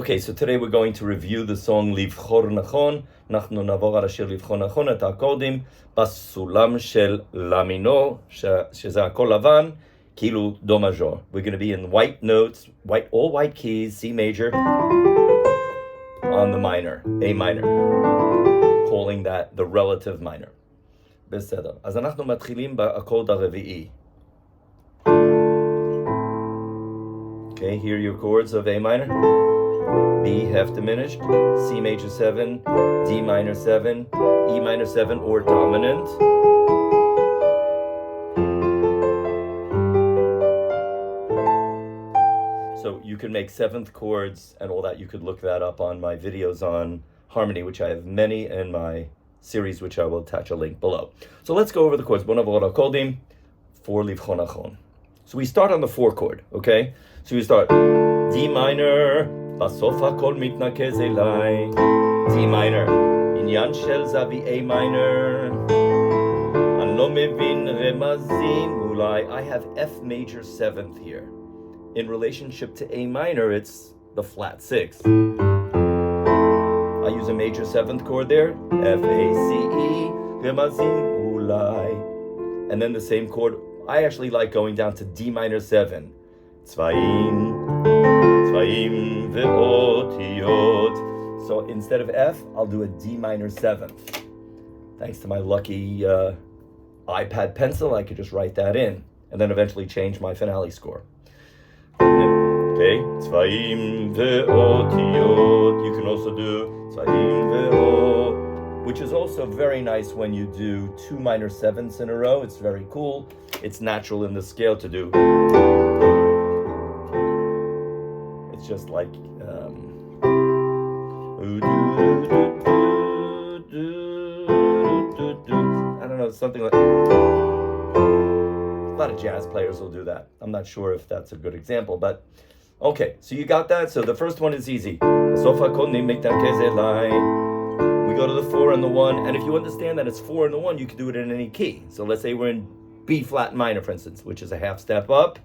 Okay, so today we're going to review the song Livchor Nachon. אנחנו נעבור על השיר לבחור נכון, את האקורדים בסולם של לה מינור, שזה הכל לבן, כאילו דו מז'ור. We're going to be in white notes, all white keys, C major, on the minor, A minor, calling that the relative minor. בסדר, אז אנחנו מתחילים באקורד הרביעי. Okay, here are your chords of A minor. B half diminished, C major 7, D minor 7, E minor 7 or dominant. So you can make seventh chords and all that. You could look that up on my videos on harmony, which I have many in my series, which I will attach a link below. So let's go over the chords. For Livchor Nachon. So we start on the 4 chord, okay? So we start D minor, בסוף הכל מתנקז אליי, D minor, עניין של זווית A minor, אני לא מבין רמזים אולי. I have F major 7th here. In relationship to A minor, it's the flat 6. I use a major 7th chord there, F, A, C, E, רמזים אולי. And then the same chord, I actually like going down to D minor 7. צבעים ואותיות. So instead of F, I'll do a D minor 7th. Thanks to my lucky iPad pencil, I could just write that in and then eventually change my finale score. Okay, צבעים ואותיות. You can also do צבעים ואותיות, which is also very nice when you do 2 minor 7ths in a row. It's very cool. It's natural in the scale to do. It's just like I don't know, something like, a lot of jazz players will do that. I'm not sure if that's a good example, but okay, so you got that. So the first one is easy. We go to the 4 and the 1, and if you understand that it's 4 and the 1, you can do it in any key. So let's say we're in B flat minor, for instance, which is a half step up.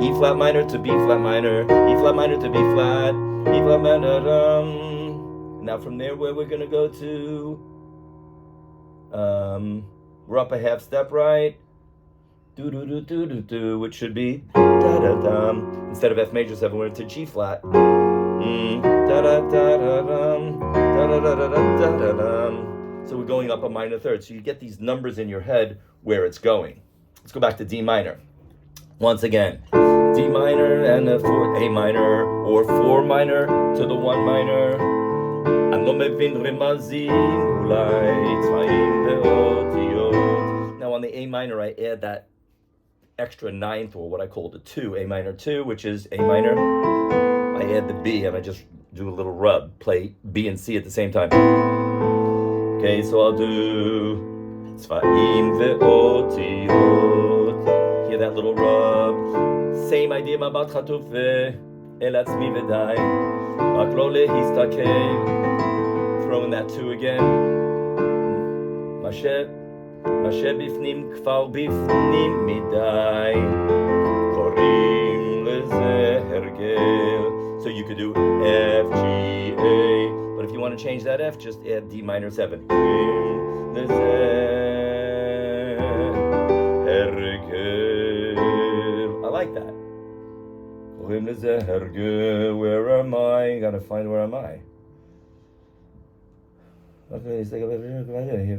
E flat minor to B flat minor, E flat minor to B flat, E flat minor. Now from there, where we're going to go to, we're up a half step right, do do do do do do, which should be da da dum. Instead of F major 7, we're into G flat. Da da da da dum, da da da da da da dum. So we're going up a minor third. So you get these numbers in your head where it's going. Let's go back to D minor. Once again, D minor and a 4, A minor, or 4 minor to the 1 minor. אני לא מבין רמזים, אולי צבעים ואותיות. Now on the A minor, I add that extra 9th, or what I call the 2, A minor 2, which is A minor. I add the B and I just do a little rub, play B and C at the same time. Okay, so I'll do צבעים ואותיות. Hear that little rub. Same idea, מבט חטוף ואל עצמי ודי, רק לא להסתכל. Throw in that 2 again. מה שבפנים כבר בפנים מדי, קוראים לזה הרגל. So you could do F, G, A, but if you want to change that F, just add D minor 7. קוראים לזה הרגל. I like that. קוראים לזה הרגל. Where am I? Gotta find where am I. Okay,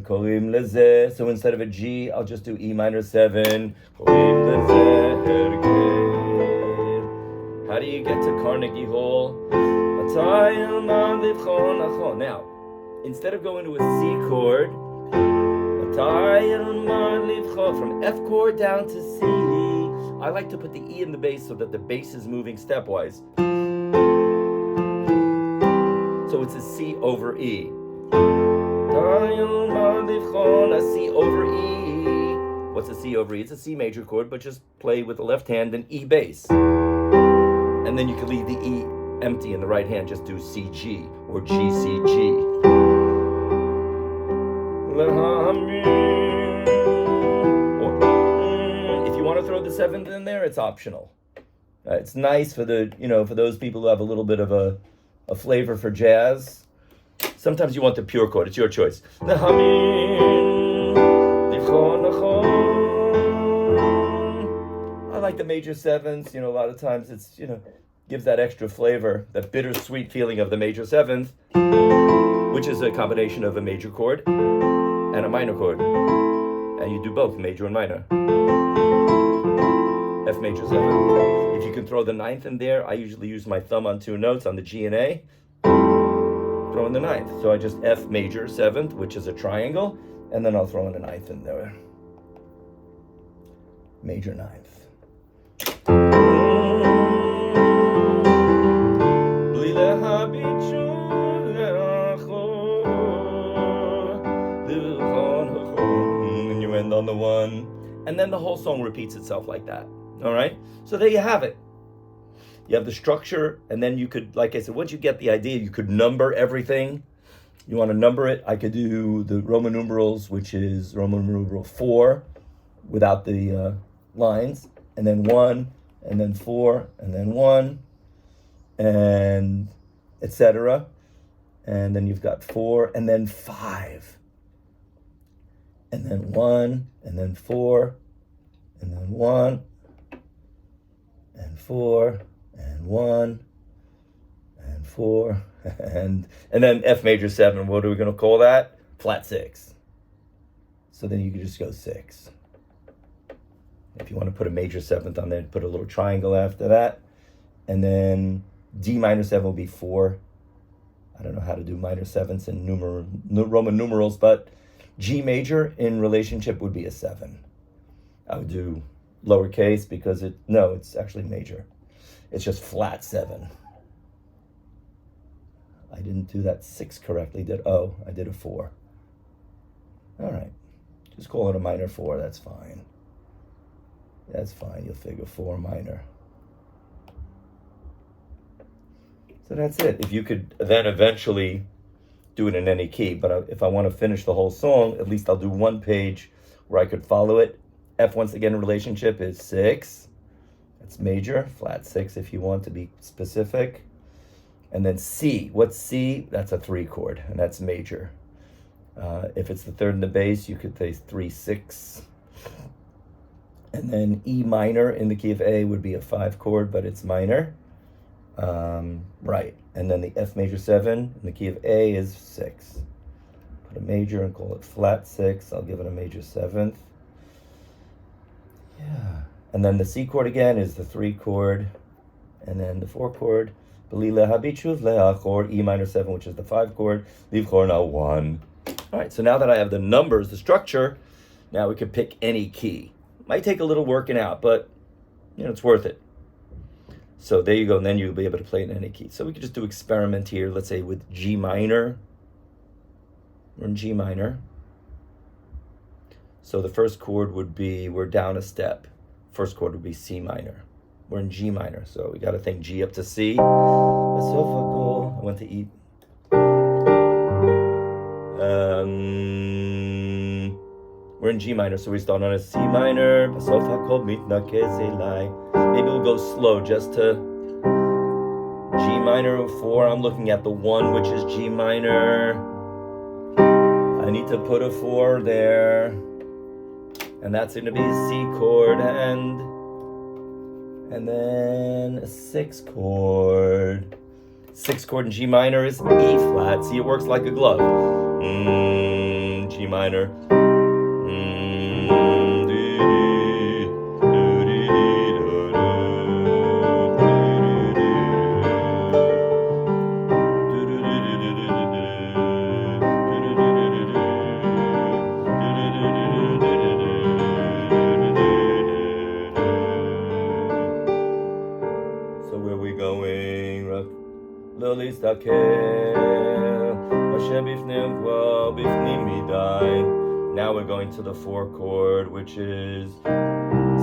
קוראים לזה. So instead of a G, I'll just do E minor 7. קוראים לזה הרגל. How do you get to Carnegie Hall? מתי אלמד לבחור נכון. Now, instead of going to a C chord, מתי אלמד לבחור, from F chord down to C, I like to put the E in the bass so that the bass is moving stepwise. So it's a C over E. A C over E. What's a C over E? It's a C major chord, but just play with the left hand and E bass. And then you can leave the E empty in the right hand, just do C G or G C G. If you want to throw the 7th in there, it's optional. It's nice for the, for those people who have a little bit of a a flavor for jazz. Sometimes you want the pure chord. It's your choice. Livchor Nachon. I like the major sevenths. A lot of times it's, gives that extra flavor, that bittersweet feeling of the major seventh, which is a combination of a major chord and a minor chord. And you do both, major and minor. F major seventh. If you can throw the ninth in there, I usually use my thumb on two notes on the G and A. Throw in the ninth. So I just F major seventh, which is a triangle, and then I'll throw in the ninth in there. Major ninth. And you end on the one, and then the whole song repeats itself like that. All right? So there you have it. You have the structure, and then you could, like I said, once you get the idea, you could number everything. You want to number it, I could do the Roman numerals, which is Roman numeral 4, without the lines, and then 1, and then 4, and then 1, and etc. And then you've got 4, and then 5, and then 1, and then 4, and then 1, and 4, and 1, and 4, and then F major 7. What are we going to call that? Flat 6. So then you can just go 6. If you want to put a major 7th on there, put a little triangle after that. And then D minor 7 will be 4. I don't know how to do minor 7ths in Roman numerals, but G major in relationship would be a 7. I would do lowercase because it's actually major. It's just flat 7. I didn't do that 6 correctly. I did a 4. All right. Just call it a minor 4. That's fine. That's fine. You'll figure 4 minor. So that's it. If you could then eventually do it in any key, but if I want to finish the whole song, at least I'll do one page where I could follow it. F, once again, in relationship is 6. That's major, flat 6 if you want to be specific. And then C, what's C? That's a 3 chord, and that's major. If it's the third in the bass, you could say 3/6. And then E minor in the key of A would be a 5 chord, but it's minor. Right. And then the F major 7 in the key of A is 6. Put a major and call it flat 6. I'll give it a major 7th. Yeah. And then the C chord again is the 3 chord. And then the 4 chord, E minor 7, which is the 5 chord, Livchor Nachon. All right, so now that I have the numbers, the structure, now we can pick any key. Might take a little working out, but it's worth it. So there you go, and then you'll be able to play in any key. So we could just do experiment here, let's say with G minor. We're in G minor. So the first chord would be, we're down a step. First chord would be C minor. We're in G minor, so we got to think G up to C. I went to E. We're in G minor, so we start on a C minor. Maybe we'll go slow just to G minor 4. I'm looking at the 1, which is G minor. I need to put a 4 there. And that's going to be a C chord, and then a 6 chord. 6 chord in G minor is E flat. See, it works like a glove. G minor. So where are we going? Now we're going to the 4 chord, which is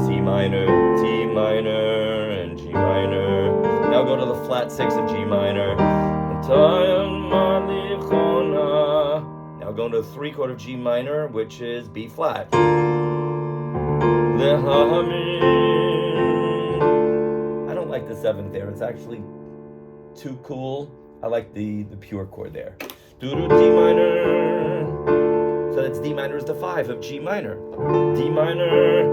C minor, D minor, and G minor. Now go to the flat 6 of G minor. Now going to the 3 chord of G minor, which is B flat. I don't like the 7th there. It's actually too cool. I like the pure chord there. D minor. So that's D minor is the 5 of G minor. D minor.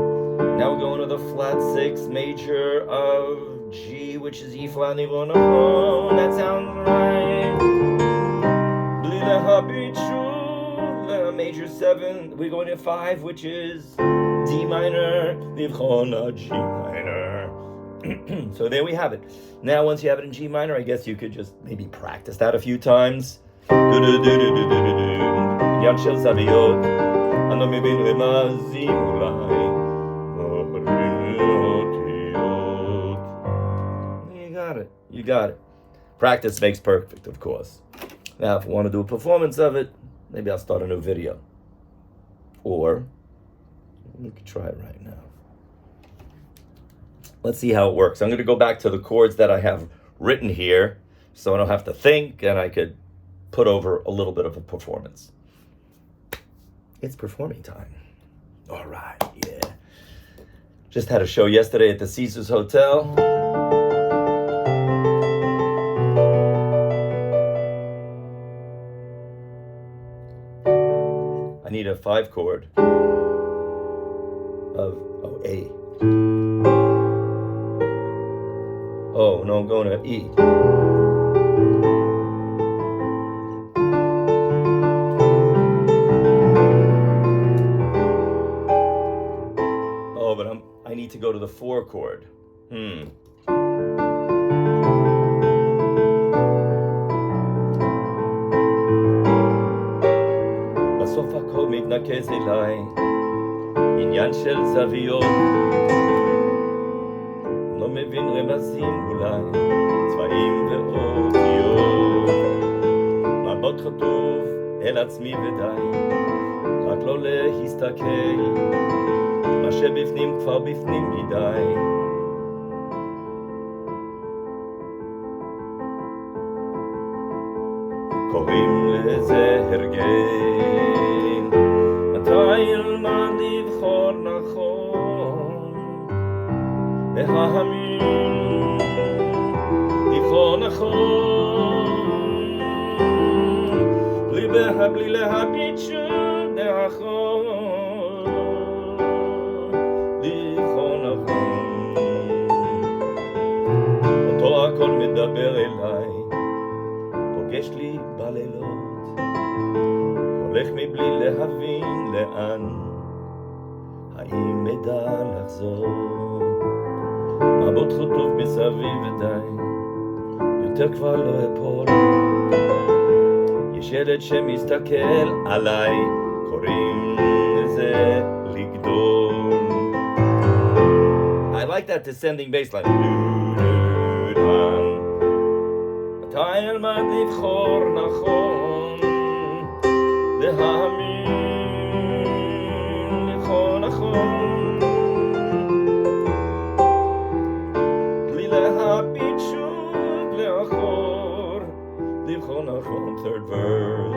Now we're going to the flat 6 major of G, which is E flat Livchor Nachon. That sounds right. Major 7. We're going to 5, which is D minor, Livchor Nachon, G minor. So there we have it. Now, once you have it in G minor, I guess you could just maybe practice that a few times. עניין של זוויות, אני לא מבין רמזים אולי, You got it. Practice makes perfect, of course. Now, if you want to do a performance of it, maybe I'll start a new video. Or, we could try it right now. Let's see how it works. I'm going to go back to the chords that I have written here, so I don't have to think, and I could put over a little bit of a performance. It's performing time. All right, yeah. Just had a show yesterday at the Caesars Hotel. I need a 5 chord of A. Oh, no, I'm going to E. Oh, but I need to go to the 4 chord. בסוף הכל מתנקז אליי, עניין של זוויות, לא מבין רמזים אולי, צבעים ואותיות, מבט חטוף אל עצמי ודי, רק לא להסתכל, מה שבפנים כבר בפנים מדי. קוראים לזה הרגל, מתי אלמד לבחור נכון, להאמין, לבחור נכון, בלי להביט שום לאחור, לבחור נכון. אותו הכל מדבר אליי, פוגש לי בלילות, הולך מבלי להבין לאן, האם אדע לחזור, מבט חטוף מסביב ודי, יותר כבר לא אפול, יש ילד שמסתכל עליי, קוראים לזה לגדול. I like that descending bass line. מתי אלמד לבחור נכון, להאמין, לבחור נכון, בלי להביט שוב לאחור, לבחור נכון. Third verse.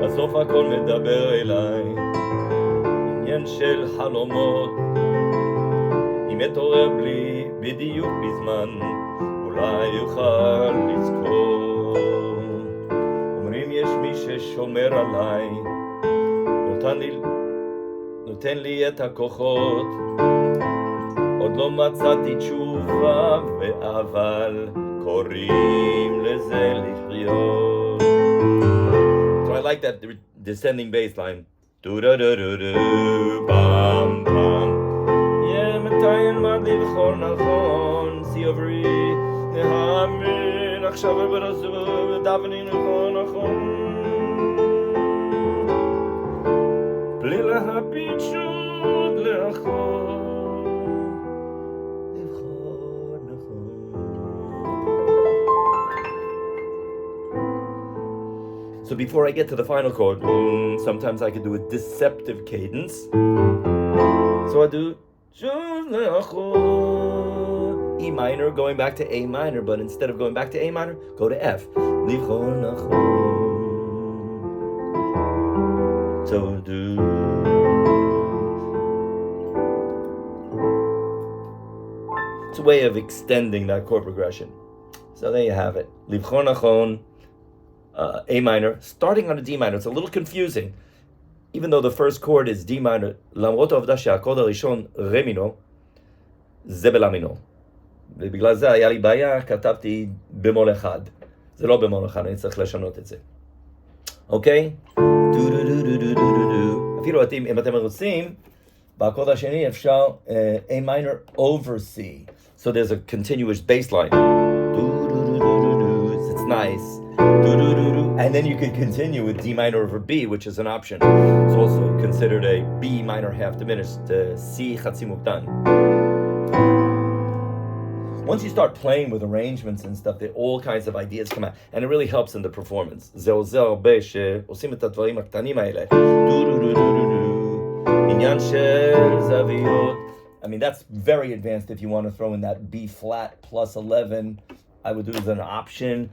בסוף הכל מדבר אליי, עניין של חלומות, אם אתעורר בלי בדיוק בזמן, אולי יוכל לזכור. אומרים יש מי ששומר עליי, נותן לי את הכוחות, עוד לא מצאתי תשובה, אבל קוראים לזה לחיות. So I like that descending bass line. בם בם. מתי אלמד לבחור נכון, see over E, להאמין, עכשיו ודוונים לבחור נכון, בלי להביט שוב לאחור, לבחור נכון. So before I get to the final chord, sometimes I could do a deceptive cadence. So I do E minor, going back to A minor, but instead of going back to A minor, go to F. Livchor Nachon. So do. It's a way of extending that chord progression. So there you have it. Livchor Nachon, A minor, starting on a D minor. It's a little confusing. Even though the first chord is D minor, למרות העובדה שהקוד הראשון רה מינור, זה בלה מינור. ובגלל זה היה לי בעיה, כתבתי במול אחד. זה לא במול אחד, אני צריך לשנות את זה. אוקיי? אפילו אם אתם רוצים, באקורד השני אפשר A minor over C. So there's a continuous bass line. It's nice. And then you could continue with D minor over B, which is an option. It's also considered a B minor half diminished, C chatzi muktan. Once you start playing with arrangements and stuff, all kinds of ideas come out, and it really helps in the performance. זה עוזר הרבה שעושים את הדברים הקטנים האלה. עניין של זוויות. I mean, that's very advanced if you want to throw in that B flat plus 11. I would do it as an option.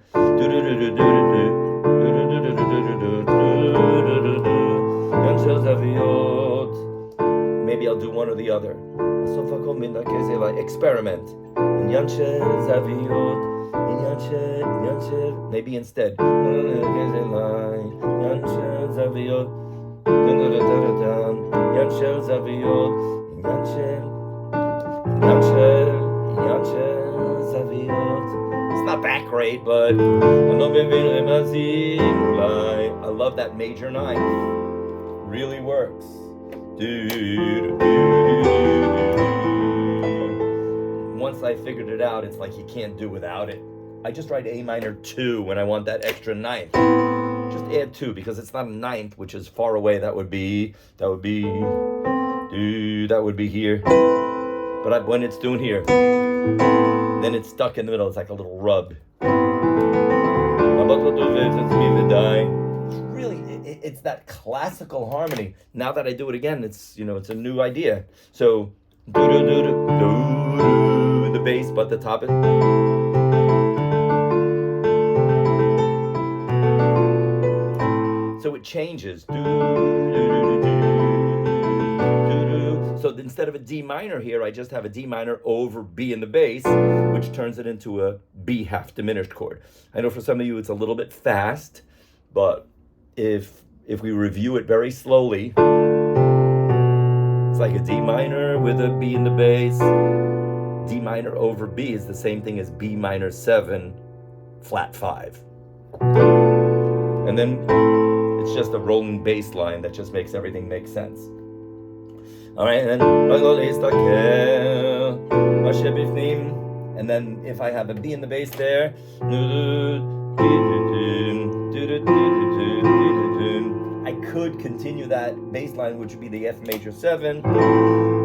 Maybe I'll do one or the other. Experiment. Maybe instead. It's not that great, but I love that major ninth. Really works. Once I figured it out, it's like you can't do without it. I just write A minor 2 when I want that extra ninth. Just add 2 because it's not a ninth, which is far away. That would be here. But when it's doing here, then it's stuck in the middle. It's like a little rub. Really, it's that classical harmony. Now that I do it again, it's a new idea. So the bass, but the top it. So it changes. So instead of a D minor here, I just have a D minor over B in the bass, which turns it into a B half diminished chord. I know for some of you it's a little bit fast, but if we review it very slowly, it's like a D minor with a B in the bass. D minor over B is the same thing as B minor 7 flat 5. And then it's just a rolling bass line that just makes everything make sense. All right, and then if I have a B in the bass there, I could continue that bass line, which would be the F major 7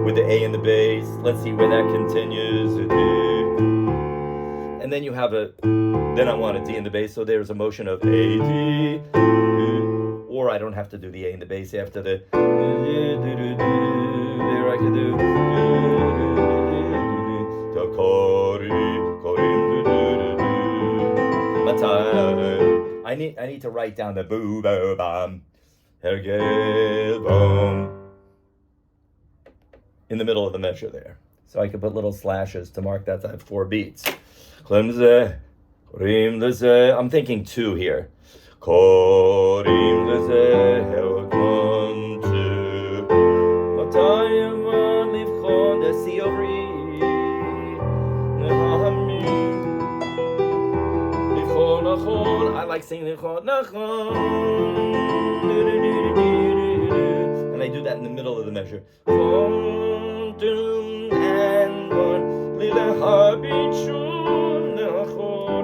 with the A in the bass. Let's see where that continues. And then you have then I want a D in the bass, so there's a motion of A, D, or I don't have to do the A in the bass after the there I can do I need to write down the boo boo bam hergel bom in the middle of the measure there, so I can put little slashes to mark that I have 4 beats. I'm thinking 2 here. The C over E. Livchor Nachon. I like singing Livchor Nachon. And I do that in the middle of the measure.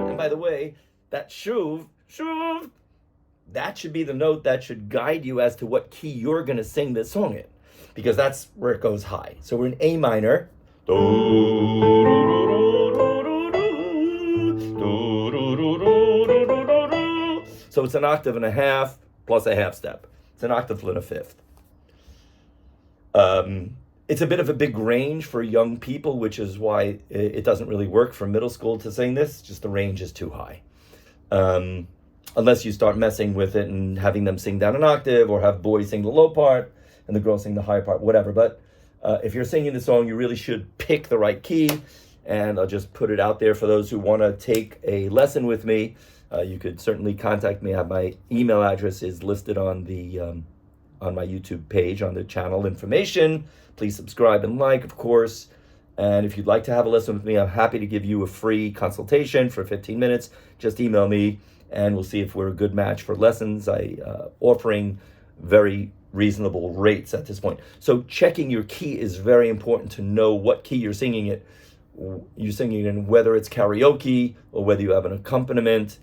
And by the way, that shuv, that should be the note that should guide you as to what key you're going to sing this song in, because that's where it goes high. So we're in A minor. So it's an octave and a half plus a half step. It's an octave and a fifth. It's a bit of a big range for young people, which is why it doesn't really work for middle school to sing this. Just the range is too high. Unless you start messing with it and having them sing down an octave, or have boys sing the low part and the girls sing the high part, whatever. But if you're singing the song, you really should pick the right key. and I'll just put it out there for those who want to take a lesson with me. You could certainly contact me. My email address is listed on the on my YouTube page, on the channel information. Please subscribe and like, of course. And if you'd like to have a lesson with me, I'm happy to give you a free consultation for 15 minutes. Just email me, and we'll see if we're a good match for lessons. Offering very reasonable rates at this point. So checking your key is very important, to know what key you're singing it in, whether it's karaoke or whether you have an accompaniment,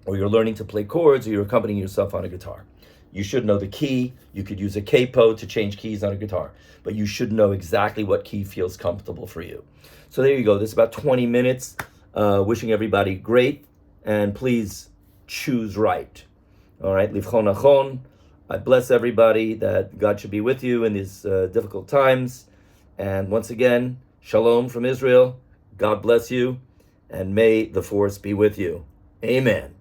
or you're learning to play chords, or you're accompanying yourself on a guitar. You should know the key. You could use a capo to change keys on a guitar, but you should know exactly what key feels comfortable for you. So there you go. This is about 20 minutes. Wishing everybody great, and please choose right. All right, Livchor Nachon. I bless everybody, that God should be with you in these difficult times. And once again, Shalom from Israel. God bless you, and may the force be with you. Amen.